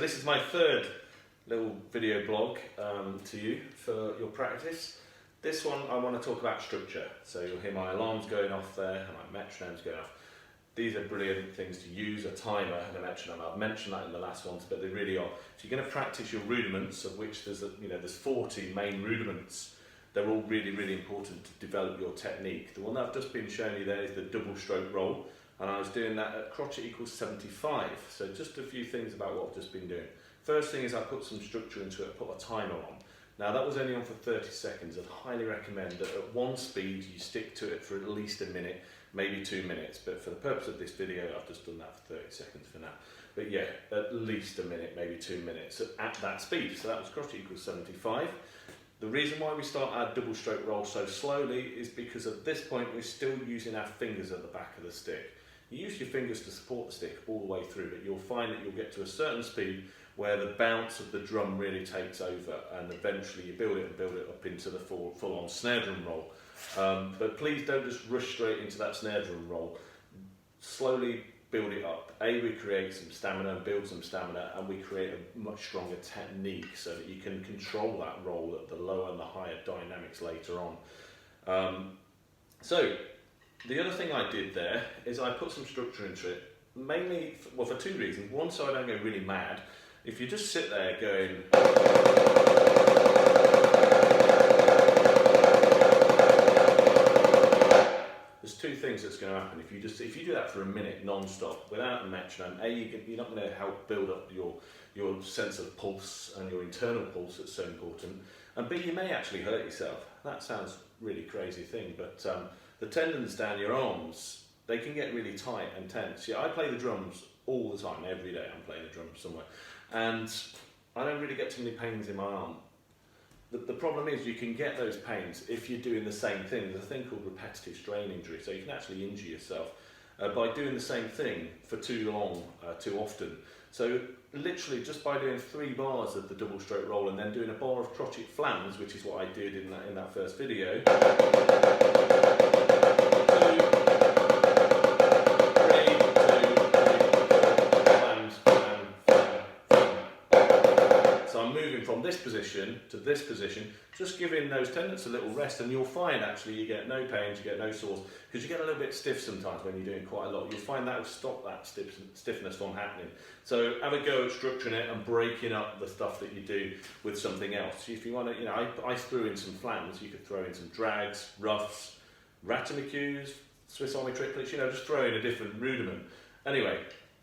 this is my third little video blog to you for your practice. This one I want to talk about structure. So you'll hear my alarms going off there and my metronomes going off. These are brilliant things to use, a timer and a metronome. I've mentioned that in the last ones, but they really are. If you're going to practice your rudiments, of which there's there's 40 main rudiments, they're all really, really important to develop your technique. The one that I've just been showing you there is the double stroke roll, and I was doing that at crotchet equals 75. So just a few things about what I've just been doing. First thing is I put some structure into it, I put a timer on. Now that was only on for 30 seconds. I'd highly recommend that at one speed you stick to it for at least a minute, maybe 2 minutes, but for the purpose of this video I've just done that for 30 seconds for now. But yeah, at least a minute, maybe 2 minutes at that speed. So that was crotchet equals 75. The reason why we start our double stroke roll so slowly is because at this point we're still using our fingers at the back of the stick. You use your fingers to support the stick all the way through, but you'll find that you'll get to a certain speed where the bounce of the drum really takes over, and eventually you build it up into the full-on snare drum roll. But please don't just rush straight into that snare drum roll. Slowly build it up. We create some stamina, build some stamina, and we create a much stronger technique so that you can control that roll at the lower and the higher dynamics later on. So the other thing I did there is I put some structure into it, mainly for two reasons. One, so I don't go really mad. If you just sit there going there's two things that's going to happen. If you do that for a minute non-stop without a metronome, you're not going to help build up your sense of pulse and your internal pulse that's so important, and B, you may actually hurt yourself. That sounds really crazy thing, but the tendons down your arms, they can get really tight and tense. Yeah, I play the drums all the time, every day I'm playing the drums somewhere, and I don't really get too many pains in my arm. The problem is you can get those pains if you're doing the same thing. There's a thing called repetitive strain injury, so you can actually injure yourself by doing the same thing for too long, too often. So literally just by doing 3 bars of the double stroke roll and then doing a bar of crotchet flams, which is what I did in that first video. 2, 3, 2, 3, 4, flams, flam, flam, flam. So I'm moving from this position to this position, just giving those tendons a little rest, and you'll find actually you get no pains, you get no sores, because you get a little bit stiff sometimes when you're doing quite a lot. You'll find that will stop that stiffness from happening. So have a go at structuring it and breaking up the stuff that you do with something else. If you want to, I threw in some flams. You could throw in some drags, roughs, Ratamacues, Swiss Army triplets, just throw in a different rudiment. Anyway,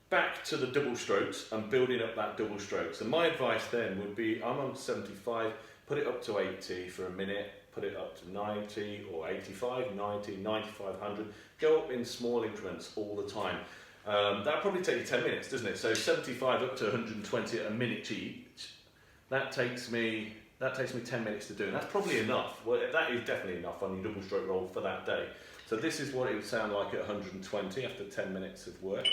back to the double strokes and building up that double stroke. So my advice then would be, I'm on 75, put it up to 80 for a minute, put it up to 90 or 85, 90, 95, 100. Go up in small increments all the time. That'll probably take you 10 minutes, doesn't it? So 75 up to 120 a minute each. That takes me 10 minutes to do, and that's probably enough. Well, that is definitely enough on your double stroke roll for that day. So this is what it would sound like at 120 after 10 minutes of work.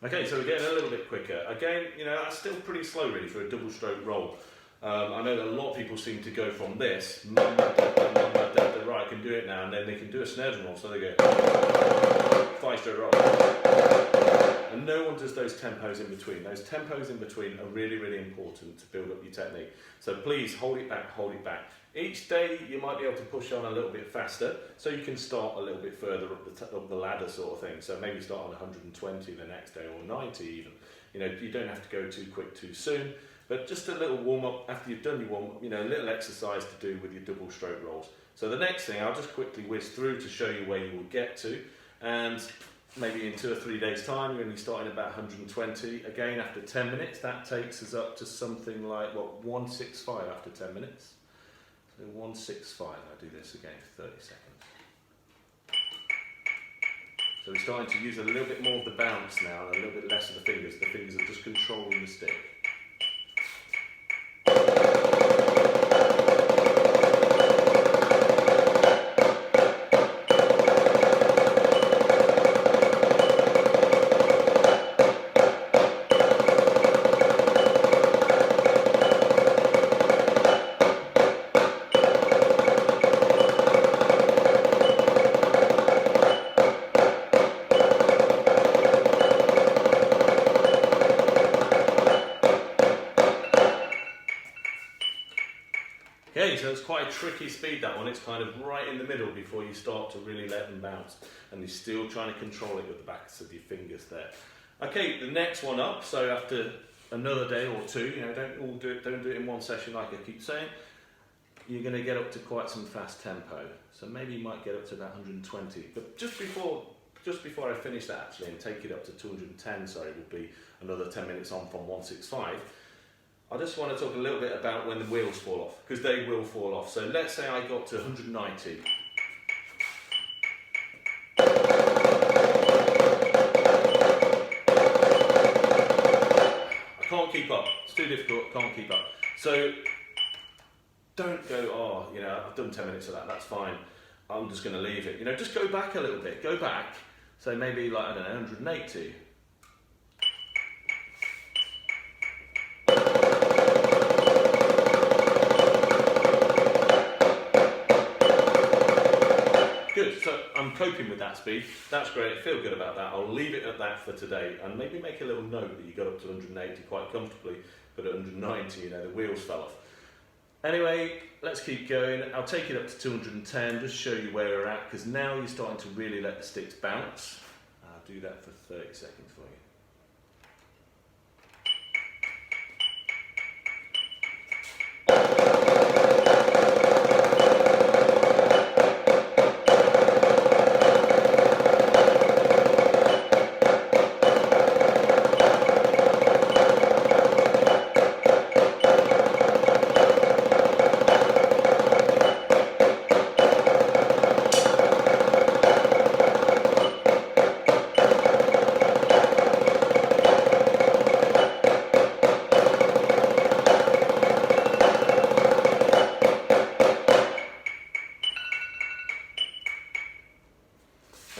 Okay, so we're getting a little bit quicker. Again, that's still pretty slow really for a double stroke roll. I know that a lot of people seem to go from this, right, I can do it now, and then they can do a snare drum roll, so they go 5-stroke roll. And no one does those tempos in between. Those tempos in between are really, really important to build up your technique. So please hold it back, hold it back. Each day you might be able to push on a little bit faster, so you can start a little bit further up the ladder sort of thing. So maybe start on 120 the next day, or 90 even. You don't have to go too quick too soon, but just a little warm up after you've done your warm up, a little exercise to do with your double stroke rolls. So the next thing, I'll just quickly whiz through to show you where you will get to, and maybe in 2 or 3 days time you're going to be starting about 120. Again, after 10 minutes, that takes us up to something like 165 after 10 minutes. So 165, I'll do this again for 30 seconds. So we're starting to use a little bit more of the bounce now and a little bit less of the fingers. The fingers are just controlling the stick. Okay, so it's quite a tricky speed, that one. It's kind of right in the middle before you start to really let them bounce, and you're still trying to control it with the backs of your fingers there. Okay, the next one up, so after another day or two, you know, don't do it in one session like I keep saying. You're going to get up to quite some fast tempo, so maybe you might get up to about 120. But just before I finish that actually and take it up to 210, sorry, will be another 10 minutes on from 165. I just want to talk a little bit about when the wheels fall off, because they will fall off. So let's say I got to 190. I can't keep up. It's too difficult. Can't keep up. So don't go, oh, you know, I've done 10 minutes of that. That's fine. I'm just going to leave it. You know, just go back a little bit. Go back. So maybe like, I don't know, 180. Good, so I'm coping with that speed. That's great, I feel good about that. I'll leave it at that for today and maybe make a little note that you got up to 180 quite comfortably, but at 190, you know, the wheels fell off. Anyway, let's keep going. I'll take it up to 210, just show you where we're at, because now you're starting to really let the sticks bounce. I'll do that for 30 seconds for you.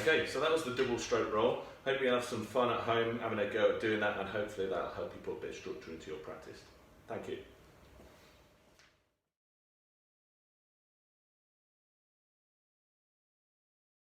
Okay, so that was the double stroke roll. Hope you have some fun at home having a go at doing that, and hopefully that'll help you put a bit of structure into your practice. Thank you.